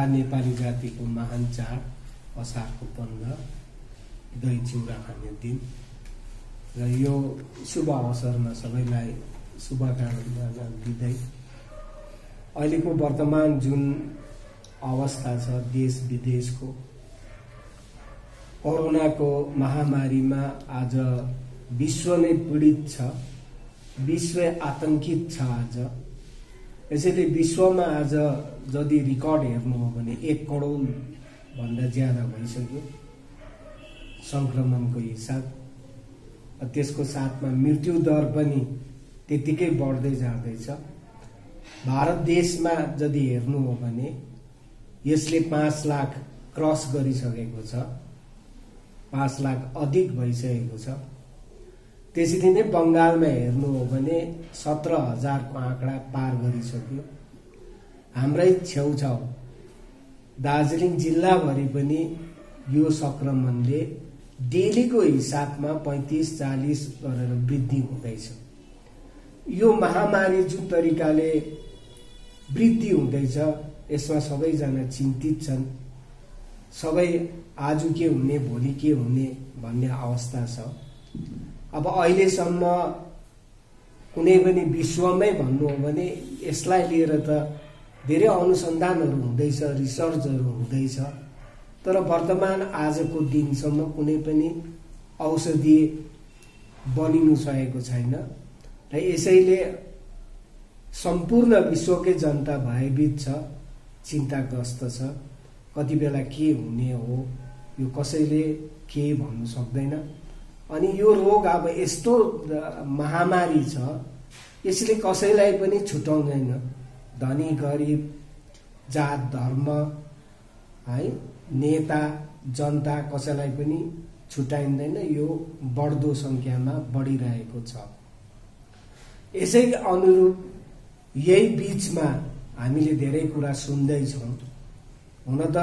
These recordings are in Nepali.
तथा नेपाली जातिको महान चाड असारको 15 दही चिउरा खाने दिन र यो शुभ अवसरमा सबैलाई शुभकामना दिँदै अहिलेको वर्तमान जुन अवस्था छ देश विदेशको कोरोनाको महामारीमा आज विश्व नै पीडित छ, विश्व आतंकित छ आज। यसैले विश्वमा आज यदि रिकर्ड हेर्नु हो भने 1 करोड भन्दा ज्यादा भइसक्यो संक्रमणको हिसाब। त्यसको साथमा मृत्यु दर पनि त्यतिकै बढ्दै जाँदैछ। भारत देशमा यदि हेर्नु हो भने यसले 5 लाख क्रस गरिसकेको छ, 5 लाख अधिक भइसकेको छ। त्यसरी नै बंगालमा हेर्नु हो भने 17,000 को आँकडा पार गरिसक्यो। हाम्रै छेउछाउ दार्जिलिङ जिल्लाभरि पनि यो संक्रमणले डेलीको हिसाबमा 35-40 गरेर वृद्धि हुँदैछ। यो महामारी जुन तरिकाले वृद्धि हुँदैछ यसमा सबैजना चिन्तित छन्। सबै आज के हुने भोलि के हुने भन्ने अवस्था छ। अब अहिलेसम्म कुनै पनि विश्वमै भन्नु हो भने यसलाई लिएर त धेरै अनुसन्धानहरू हुँदैछ, रिसर्चहरू हुँदैछ, तर वर्तमान आजको दिनसम्म कुनै पनि औषधि बनिनु सकेको छैन र यसैले सम्पूर्ण विश्वकै जनता भयभीत छ, चिन्ताग्रस्त छ। कति बेला के हुने हो यो कसैले के भन्नु सक्दैन। अनि यो रोग अब यस्तो महामारी छ यसले कसैलाई पनि छुटाउँदैन। धनी गरिब, जात धर्म, है, नेता जनता कसैलाई पनि छुटाइँदैन। यो बढ्दो संख्यामा बढिरहेको छ। यसै अनुरूप यही बीचमा हामीले धेरै कुरा सुन्दैछौँ। हुन त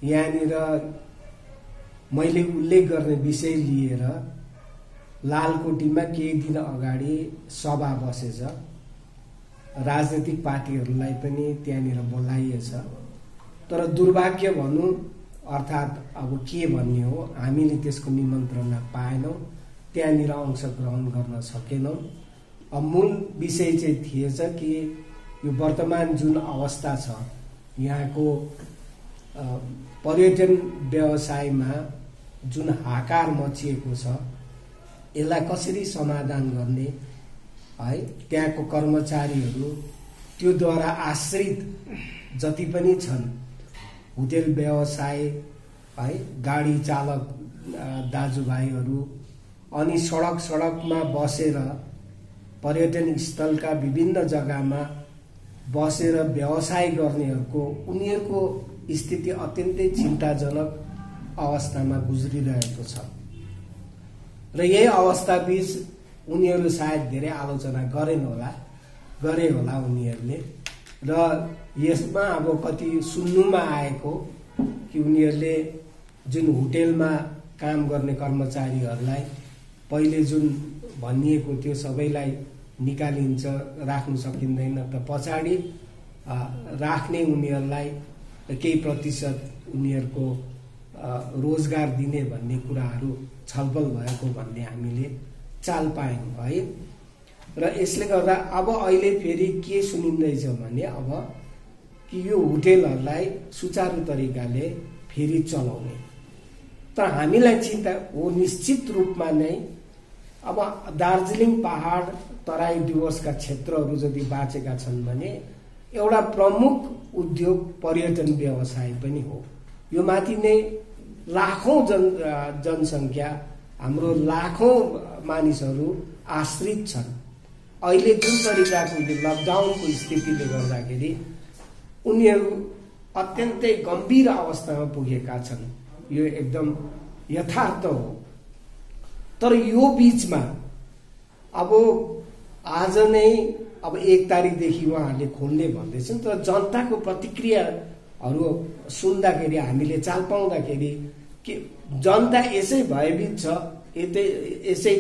यहाँनिर मैले उल्लेख गर्ने विषय लिएर लालकोटीमा केही दिन अगाडि सभा बसेछ। राजनीतिक पार्टीहरूलाई पनि त्यहाँनिर बोलाइएछ। तर दुर्भाग्य भनौँ अर्थात् अब के भन्ने हो, हामीले त्यसको निमन्त्रणा पाएनौँ, त्यहाँनिर अंशग्रहण गर्न सकेनौँ। अब मूल विषय चाहिँ थिएछ कि यो वर्तमान जुन अवस्था छ यहाँको पर्यटन व्यवसायमा जुन हाकार मचिएको छ यसलाई कसरी समाधान गर्ने, है, त्यहाँको कर्मचारीहरू त्योद्वारा आश्रित जति पनि छन्, होटेल व्यवसाय, है, गाडी चालक दाजुभाइहरू, अनि सडकमा बसेर पर्यटन स्थलका विभिन्न जग्गामा बसेर व्यवसाय गर्नेहरूको उनीहरूको स्थिति अत्यन्तै चिन्ताजनक अवस्थामा गुज्रिरहेको छ र यही अवस्था बीच उनीहरू सायद धेरै आलोचना गरे होला उनीहरूले। र यसमा अब कति सुन्नुमा आएको कि उनीहरूले जुन होटेलमा काम गर्ने कर्मचारीहरूलाई पहिले जुन भनिएको थियो सबैलाई निकालिन्छ, राख्नु सकिँदैन, त पछाडि राख्ने उनीहरूलाई केही प्रतिशत उनीहरूको रोजगार दिने भन्ने कुराहरू छलफल भएको भन्ने हामीले चाल पायौँ, है। र यसले गर्दा अब अहिले फेरि के सुनिँदैछ भने अब कि यो होटेलहरूलाई सुचारू तरिकाले फेरि चलाउने। तर हामीलाई चिन्ता हो निश्चित रूपमा नै अब दार्जिलिङ पहाड तराई डुवर्सका क्षेत्रहरू यदि बाँचेका छन् भने एउटा प्रमुख उद्योग पर्यटन व्यवसाय पनि हो। यो माथि नै लाखौं जनसङ्ख्या, हाम्रो लाखौं मानिसहरू आश्रित छन्। अहिले जुन तरिकाको लकडाउनको स्थितिले गर्दाखेरि उनीहरू अत्यन्तै गम्भीर अवस्थामा पुगेका छन्। यो एकदम यथार्थ हो। तर यो बीचमा अब आज नै अब 1 तारिखदेखि उहाँहरूले खोल्ने भन्दैछन्, तर जनताको प्रतिक्रियाहरू सुन्दाखेरि हामीले चाल पाउँदाखेरि कि जनता यसै भयभीत छ, यसै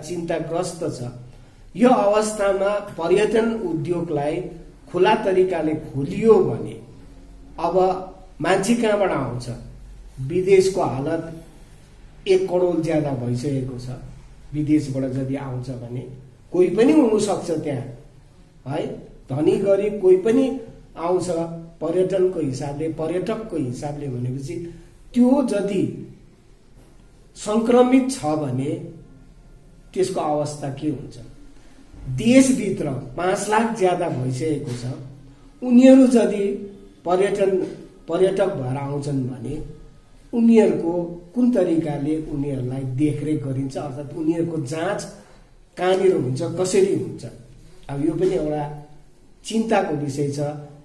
चिन्ताग्रस्त छ। यो अवस्थामा पर्यटन उद्योगलाई खुला तरिकाले खोलियो भने अब मान्छे कहाँबाट आउँछ? विदेशको हालत 1 करोड ज्यादा भइसकेको छ। विदेशबाट यदि आउँछ भने कोही पनि हुनसक्छ त्यहाँ, है, धनी गरिब कोही पनि आउँछ पर्यटनको हिसाबले, पर्यटकको हिसाबले भनेपछि त्यो यदि संक्रमित छ भने त्यसको अवस्था के हुन्छ? देशभित्र 5 लाख ज्यादा भइसकेको छ। उनीहरू यदि पर्यटक भएर आउँछन् भने उनीहरूको कुन तरिकाले उनीहरूलाई देखरेख गरिन्छ, अर्थात् उनीहरूको जाँच कहाँनिर हुन्छ, कसरी हुन्छ? अब यो पनि एउटा चिन्ताको विषय छ,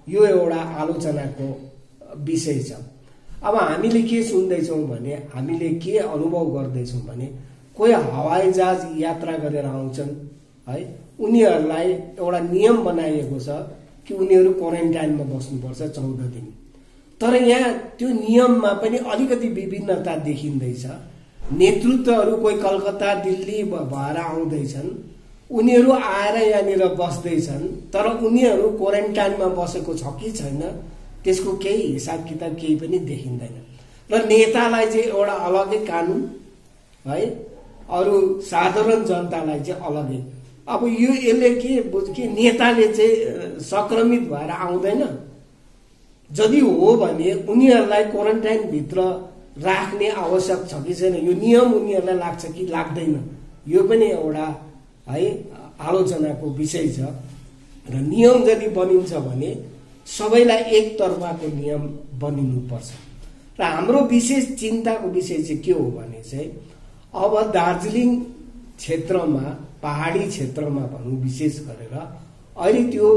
यो एउटा आलोचनाको विषय छ। अब हामीले के सुन्दैछौँ भने, हामीले के अनुभव गर्दैछौँ भने, कोही हवाई जहाज यात्रा गरेर आउँछन्, है, उनीहरूलाई एउटा नियम बनाइएको छ कि उनीहरू क्वारेन्टाइनमा बस्नुपर्छ 14 दिन। तर यहाँ त्यो नियममा पनि अलिकति विभिन्नता देखिँदैछ। नेतृत्वहरू कोही कलकत्ता दिल्ली भएर आउँदैछन्, उनीहरू आएर यहाँनिर बस्दैछन्, तर उनीहरू क्वारेन्टाइनमा बसेको छ कि छैन त्यसको केही हिसाब किताब केही पनि देखिँदैन। र नेतालाई चाहिँ एउटा अलगै कानुन, है, अरू साधारण जनतालाई चाहिँ अलगै। अब यो यसले के नेताले चाहिँ संक्रमित भएर आउँदैन? यदि हो भने उनीहरूलाई क्वारेन्टाइन भित्र राख्ने आवश्यक छ कि छैन, यो नियम उनीहरूलाई लाग्छ कि लाग्दैन, यो पनि एउटा, है, आलोचनाको विषय छ। र नियम यदि बनिन्छ भने सबैलाई एक तर्फको नियम बनिनुपर्छ। र हाम्रो विशेष चिन्ताको विषय चाहिँ के हो भने चाहिँ अब दार्जिलिङ क्षेत्रमा, पहाडी क्षेत्रमा भनौँ विशेष गरेर अहिले त्यो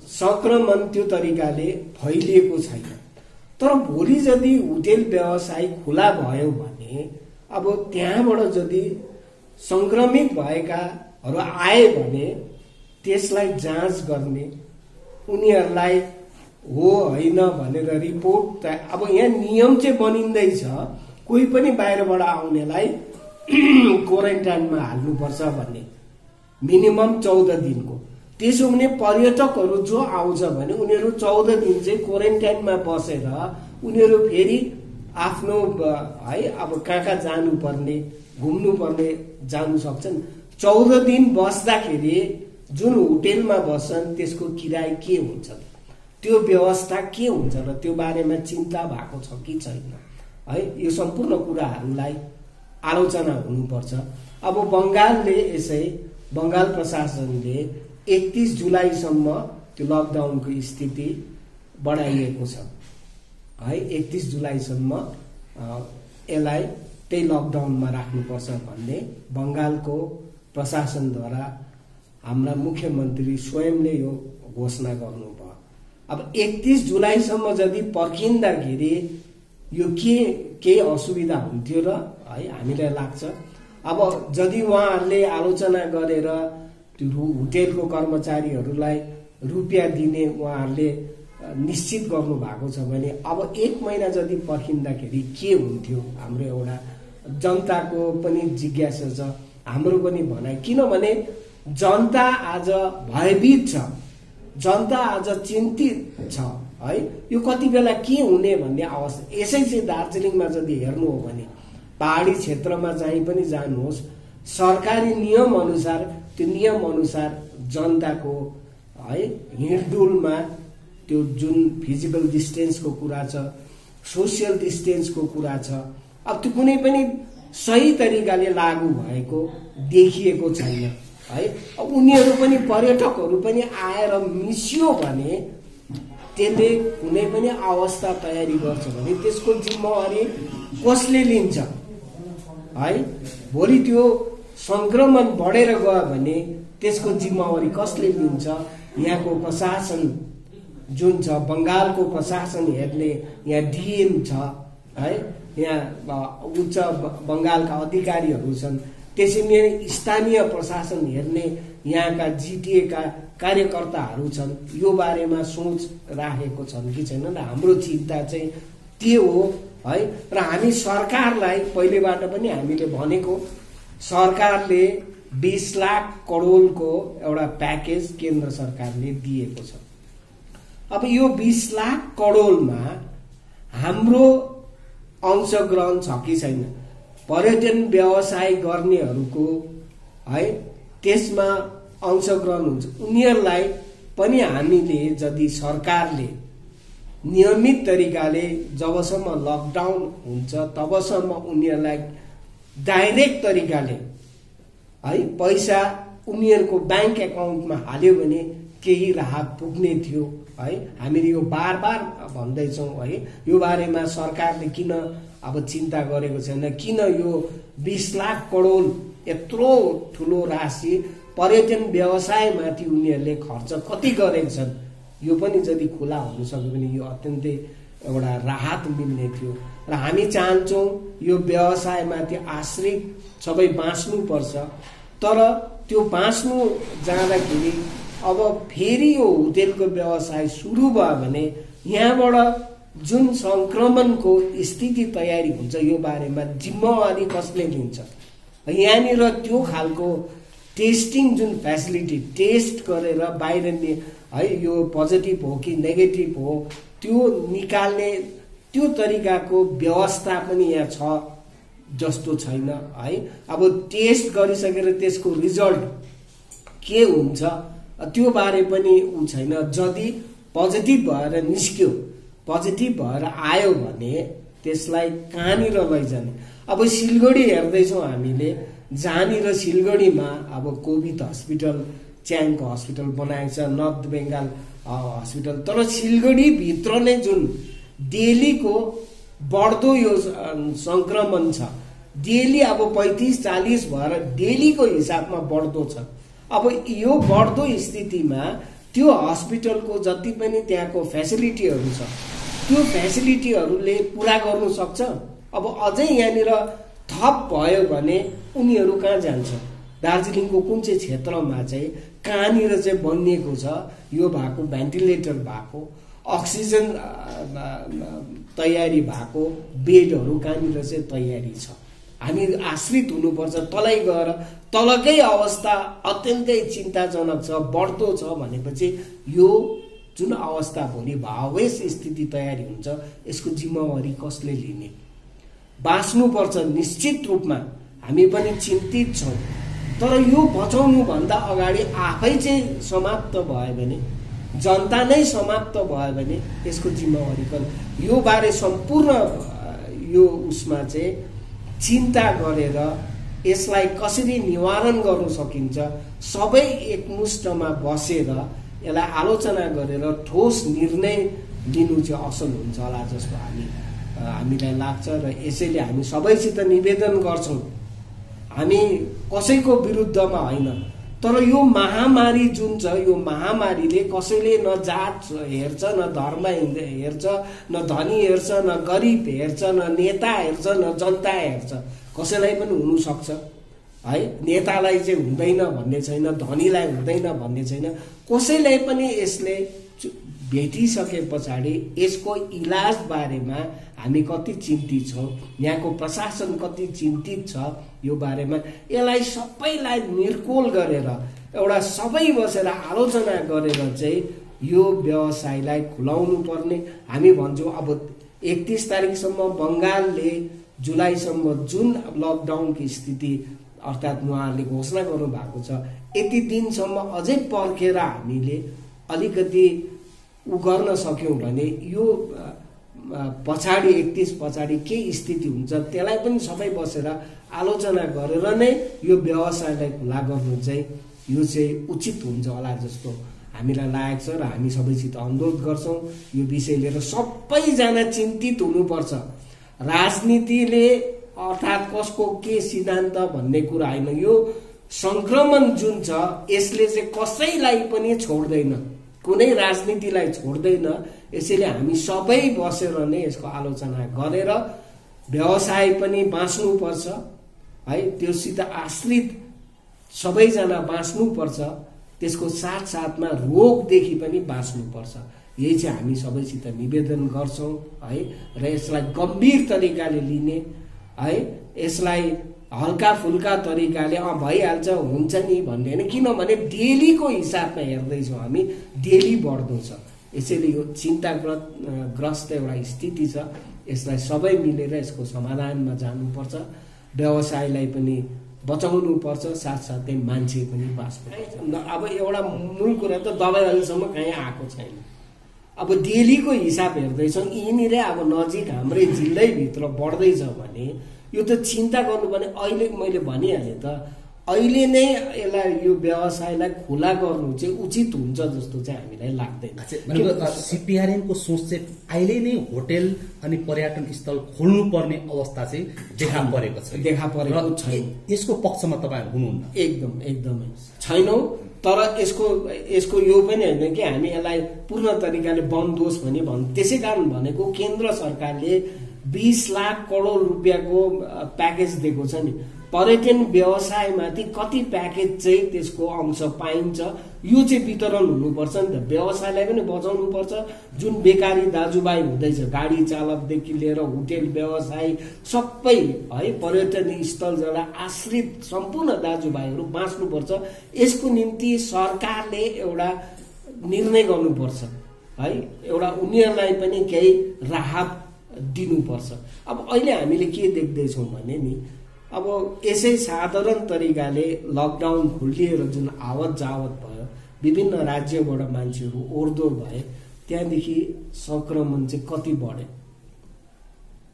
संक्रमण त्यो तरिकाले फैलिएको छैन। तर भोलि यदि होटेल व्यवसाय खुला भयो भने अब त्यहाँबाट यदि संक्रमित भएकाहरू आए भने त्यसलाई जाँच गर्ने, उनीहरूलाई हो होइन भनेर रिपोर्ट, अब यहाँ नियम चाहिँ बनिँदैछ, कोही पनि बाहिरबाट आउनेलाई क्वारेन्टाइनमा हाल्नुपर्छ भन्ने, मिनिमम 14 दिनको। त्यसो भने पर्यटकहरू जो आउँछ भने उनीहरू 14 दिन चाहिँ क्वारेन्टाइनमा बसेर उनीहरू फेरि आफ्नो, है, अब कहाँ जानुपर्ने, घुम्नुपर्ने जानु सक्छन्। 14 दिन बस्दाखेरि जुन होटेलमा बस्छन् त्यसको किराय के हुन्छ, त्यो व्यवस्था के हुन्छ र त्यो बारेमा चिन्ता भएको छ कि छैन, है, यो सम्पूर्ण कुराहरूलाई आलोचना हुनुपर्छ। अब बंगाल प्रशासनले 31 जुलाईसम्म त्यो लकडाउनको स्थिति बढाइएको छ, है, 31 जुलाईसम्म यसलाई त्यही लकडाउनमा राख्नुपर्छ भन्ने बंगालको प्रशासनद्वारा हाम्रा मुख्यमन्त्री स्वयंले यो घोषणा गर्नुभयो। अब 31 जुलाईसम्म यदि पर्खिँदाखेरि यो केही असुविधा हुन्थ्यो र, है, हामीलाई लाग्छ। अब यदि उहाँहरूले आलोचना गरेर त्यो होटेलको कर्मचारीहरूलाई रुपियाँ दिने उहाँहरूले निश्चित गर्नु भएको छ भने अब 1 महिना यदि पर्खिँदाखेरि के हुन्थ्यो? हाम्रो एउटा जनताको पनि जिज्ञासा छ, हाम्रो पनि भनाइ। किनभने जनता आज भयभीत छ, जनता आज चिन्तित छ, है, यो कति बेला के हुने भन्ने अवस्था। यसै चाहिँ दार्जिलिङमा यदि हेर्नु हो भने पहाडी क्षेत्रमा चाहिँ पनि जानुहोस्, सरकारी नियम अनुसार, त्यो नियम अनुसार जनताको, है, हिँडडुलमा त्यो जुन फिजिकल डिस्टेन्सको कुरा छ, सोसियल डिस्टेन्सको कुरा छ, अब त्यो कुनै पनि सही तरिकाले लागू भएको देखिएको छैन, है। अब उनीहरू पनि, पर्यटकहरू पनि आएर मिसियो भने त्यसले कुनै पनि अवस्था तयारी गर्छ भने त्यसको जिम्मेवारी कसले लिन्छ, है? भोलि त्यो संक्रमण बढेर गयो भने त्यसको जिम्मेवारी कसले लिन्छ? यहाँको प्रशासन जुन छ, बंगालको प्रशासन हेर्ने यहाँ डिएम छ, है, यहाँ उच्च बंगालका अधिकारीहरू छन्, त्यसैले स्थानीय प्रशासन हेर्ने यहाँका जिटिए का कार्यकर्ताहरू छन्, यो बारेमा सोच राखेको छन् कि छैन? हाम्रो चिन्ता चाहिँ त्यो हो, है। र हामी सरकारलाई पहिलेबाट पनि हामीले भनेको, सरकारले 20 लाख करोडको एउटा प्याकेज केन्द्र सरकारले दिएको छ। अब यो 20 लाख करोडमा हाम्रो अंशग्रहण छ कि छैन? पर्यटन व्यवसाय गर्नेहरूको है त्यसमा अंशग्रहण हुन्छ। उनीहरूलाई पनि हामीले यदि सरकारले नियमित तरिकाले जबसम्म लकडाउन हुन्छ तबसम्म उनीहरूलाई डाइरेक्ट तरिकाले है पैसा उनीहरूको बैंक एकाउन्टमा हाल्यो भने केही राहत पुग्ने थियो है। हामीले यो बार बार भन्दैछौँ है, यो बारेमा सरकारले किन अब चिन्ता गरेको छैन? किन यो 20 लाख करोड यत्रो ठुलो राशि पर्यटन व्यवसायमाथि उनीहरूले खर्च कति गरेका छन् यो पनि यदि खुला हुन सक्यो भने यो अत्यन्तै एउटा राहत मिल्ने थियो। र हामी चाहन्छौँ यो व्यवसायमाथि आश्रित सबै बाँच्नुपर्छ, तर त्यो बाँच्नु जाँदाखेरि अब फेरि यो होटेलको व्यवसाय सुरु भयो भने यहाँबाट जुन संक्रमणको स्थिति तयारी हुन्छ यो बारेमा जिम्मेवारी कसले लिन्छ? यहाँनिर त्यो खालको टेस्टिङ जुन फेसिलिटी टेस्ट गरेर बाहिर है यो पोजिटिभ हो कि नेगेटिभ हो त्यो निकाल्ने त्यो तरिकाको व्यवस्था पनि यहाँ छ जस्तो छैन है। अब टेस्ट गरिसकेर त्यसको रिजल्ट के हुन्छ त्यो बारे पनि उ छैन। यदि पोजिटिभ भएर निस्क्यो, पोजिटिभ भएर आयो भने त्यसलाई कहाँनिर लैजाने? अब सिलगढी हेर्दैछौँ हामीले, जहाँनिर सिलगढीमा अब कोभिड हस्पिटल च्याङको हस्पिटल बनाएको छ, नर्थ बेङ्गाल हस्पिटल, तर सिलगढी भित्र नै जुन डेलीको बढ्दो यो संक्रमण छ, डेली अब 35-40 भएर डेलीको हिसाबमा बढ्दो छ। अब यो बढ्दो स्थितिमा त्यो हस्पिटलको जति पनि त्यहाँको फेसिलिटीहरू छ त्यो फेसिलिटीहरूले पुरा गर्नु सक्छ? अब अझै यहाँनिर थप भयो भने उनीहरू कहाँ जान्छ? दार्जिलिङको कुन चाहिँ क्षेत्रमा चाहिँ कहाँनिर चाहिँ बनिएको छ यो भएको, भेन्टिलेटर भएको, अक्सिजन तयारी भएको बेडहरू कहाँनिर चाहिँ तयारी छ? हामी आश्रित हुनुपर्छ तलै गएर। तलकै अवस्था अत्यन्तै चिन्ताजनक छ, बढ्दो छ भनेपछि यो जुन अवस्था भोलि भावेश स्थिति तयारी हुन्छ यसको जिम्मेवारी कसले लिने? बाँच्नुपर्छ निश्चित रूपमा, हामी पनि चिन्तित छौँ, तर यो बचाउनु भन्दा अगाडि आफै चाहिँ समाप्त भयो भने, जनता नै समाप्त भयो भने यसको जिम्मेवारी कसले? यो बारे सम्पूर्ण यो उसमा चाहिँ चिन्ता गरेर यसलाई कसरी निवारण गर्न सकिन्छ सबै एकमुष्टमा बसेर यसलाई आलोचना गरेर ठोस निर्णय लिनु चाहिँ असल हुन्छ होला जस्तो हामीलाई लाग्छ। र यसैले हामी सबैसित निवेदन गर्छौँ, हामी कसैको विरुद्धमा होइन, तर यो महामारी जुन छ यो महामारीले कसैले न जात हेर्छ, न धर्म हेर्छ, न धनी हेर्छ, न गरिब हेर्छ, न नेता हेर्छ, न जनता हेर्छ। कसैलाई पनि हुनु सक्छ है, नेतालाई चाहिँ हुँदैन भन्ने छैन, धनीलाई हुँदैन भन्ने छैन। कसैलाई पनि यसले भेटिसके पछाडि यसको इलाज बारेमा हामी कति चिन्तित छौँ, यहाँको प्रशासन कति चिन्तित छ यो बारेमा, यसलाई सबैलाई निर्कोल गरेर एउटा सबै बसेर आलोचना गरेर चाहिँ यो व्यवसायलाई खुलाउनु पर्ने। हामी भन्छौँ अब 31 तारिकसम्म बङ्गालले जुलाईसम्म जुन लकडाउनको स्थिति अर्थात् उहाँहरूले घोषणा गर्नु भएको छ, यति दिनसम्म अझै पर्खेर हामीले अलिकति उ गर्न सक्यौँ भने यो पछाडि 31 पछाडि के स्थिति हुन्छ त्यसलाई पनि सबै बसेर आलोचना गरेर नै यो व्यवसायलाई खुला गर्नु चाहिँ यो चाहिँ उचित हुन्छ होला जस्तो हामीलाई लागेको छ। र हामी सबैसित अनुरोध गर्छौँ यो विषय लिएर सबैजना चिन्तित हुनुपर्छ। राजनीतिले अर्थात् कसको के सिद्धान्त भन्ने कुरा होइन, यो संक्रमण जुन छ यसले चाहिँ कसैलाई पनि छोड्दैन, कुनै राजनीतिलाई छोड्दैन। यसैले हामी सबै बसेर नै यसको आलोचना गरेर व्यवसाय पनि बाँच्नुपर्छ है, त्योसित आश्रित सबैजना बाँच्नुपर्छ, त्यसको साथसाथमा रोगदेखि पनि बाँच्नुपर्छ। यही चाहिँ हामी सबैसित निवेदन गर्छौँ है। र यसलाई गम्भीर तरिकाले लिने है, यसलाई हल्का फुल्का तरिकाले भइहाल्छ हुन्छ नि भन्ने होइन, किनभने डेलीको हिसाबमा हेर्दैछौँ हामी, डेली बढ्दो छ। यसैले यो चिन्ताग्रस्त एउटा स्थिति छ। यसलाई सबै मिलेर यसको समाधानमा जानुपर्छ। व्यवसायलाई पनि बचाउनु पर्छ, साथसाथै मान्छे पनि बाँच्नु। अब एउटा मूल कुरा त दबाई अहिलेसम्म कहीँ आएको छैन। अब दिल्लीको हिसाब हेर्दैछौँ, यहीँनिर अब नजिक हाम्रै जिल्लैभित्र बढ्दैछ भने यो त चिन्ता गर्नुपर्ने। अहिले मैले भनिहालेँ त, अहिले नै यसलाई यो व्यवसायलाई खुला गर्नु चाहिँ उचित हुन्छ जस्तो चाहिँ हामीलाई लाग्दैन। सीपीआरएमको सोच चाहिँ अहिले नै होटेल अनि पर्यटन स्थल खोल्नु पर्ने अवस्था चाहिँ देखा परेको छैन। यसको पक्षमा तपाईहरु हुनुहुन्न? एकदमै छैनौं। तर यसको यो पनि होइन कि हामी यसलाई पूर्ण तरिकाले बन्दोस् त्यसै कारण भनेको केन्द्र सरकारले 20 लाख करोड रुपियाँको प्याकेज दिएको छ नि। पर्यटन व्यवसायमाथि कति प्याकेज चाहिँ त्यसको अंश पाइन्छ यो चाहिँ वितरण हुनुपर्छ नि त। व्यवसायलाई पनि बचाउनु पर्छ। जुन बेकारी दाजुभाइ हुँदैछ, गाडी चालकदेखि लिएर होटेल व्यवसाय सबै है, पर्यटन स्थलबाट आश्रित सम्पूर्ण दाजुभाइहरू बाँच्नुपर्छ। यसको निम्ति सरकारले एउटा निर्णय गर्नुपर्छ है, एउटा उनीहरूलाई पनि केही राहत दिनुपर्छ। अब अहिले हामीले के देख्दैछौँ भने नि, अब यसै साधारण तरिकाले लकडाउन खोलिएर जुन आवत जावत भयो, विभिन्न राज्यबाट मान्छेहरू ओरदोर भए, त्यहाँदेखि संक्रमण चाहिँ कति बढ्यो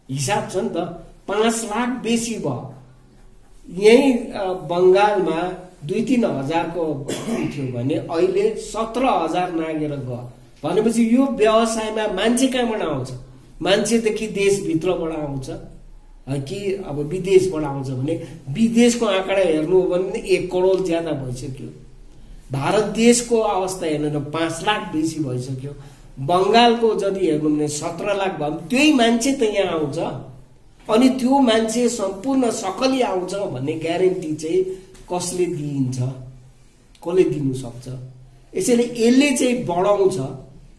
हिसाब छ नि त। 5 लाख बेसी भयो। यही बंगालमा 2-3 हजारको थियो भने अहिले 17,000 नागेर गयो। भनेपछि यो व्यवसायमा मान्छे कहाँबाट आउँछ? मान्छेदेखि देशभित्रबाट आउँछ कि अब विदेशबाट आउँछ भने विदेशको आँकडा हेर्नु हो भने 1 करोड ज्यादा भइसक्यो। भारत देशको अवस्था हेर्नु न 5 लाख बेसी भइसक्यो। बंगालको जति हेर्नु भने 17 लाख भयो। त्यही मान्छे त यहाँ आउँछ अनि त्यो मान्छे सम्पूर्ण सकली आउँछ भन्ने ग्यारेन्टी चाहिँ कसले दिन्छ? कसले दिनु सक्छ? यसैले यसले चाहिँ बढाउँछ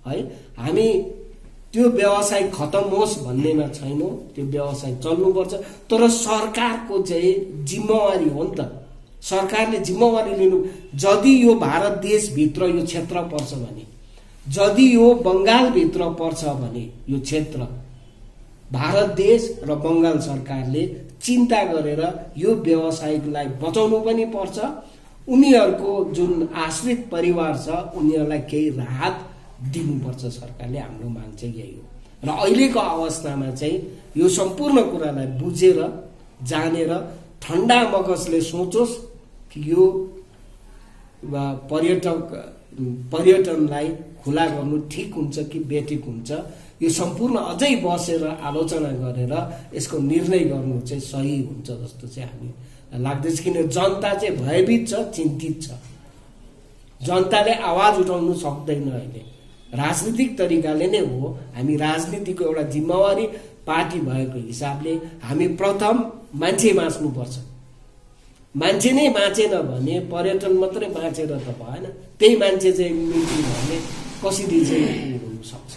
है। हामी त्यो व्यवसाय खतम होस् भन्नेमा छैनौं। त्यो व्यवसाय चल्नुपर्छ। तर सरकारको चाहिँ जिम्मेवारी हो नि त। सरकारले जिम्मेवारी लिनु। यदि यो भारत देशभित्र यो क्षेत्र पर्छ भने, यदि यो बंगालभित्र पर्छ भने, यो क्षेत्र भारत देश र बंगाल सरकारले चिन्ता गरेर यो व्यवसायलाई बचाउनु पनि पर्छ। उनीहरूको जुन आश्रित परिवार छ उनीहरूलाई केही राहत दिनुपर्छ सरकारले। हाम्रो माग चाहिँ यही हो। र अहिलेको अवस्थामा चाहिँ यो सम्पूर्ण कुरालाई बुझेर जानेर ठण्डा मगजले सोचोस् कि यो पर्यटनलाई खुला गर्नु ठिक हुन्छ कि बेठिक हुन्छ। यो सम्पूर्ण अझै बसेर आलोचना गरेर यसको निर्णय गर्नु चाहिँ सही हुन्छ जस्तो चाहिँ हामी लाग्दैछ। किन जनता चाहिँ भयभीत छ, चिन्तित छ। जनताले आवाज उठाउनु सक्दैन। अहिले राजनीतिक तरिकाले नै हो। हामी राजनीतिको एउटा जिम्मेवारी पार्टी भएको हिसाबले हामी प्रथम मान्छे बाँच्नुपर्छ। मान्छे नै बाँचेन भने पर्यटन मात्रै बाँचेर त भएन। त्यही मान्छे चाहिँ मृत्यु भने कसरी चाहिँ हुन सक्छ?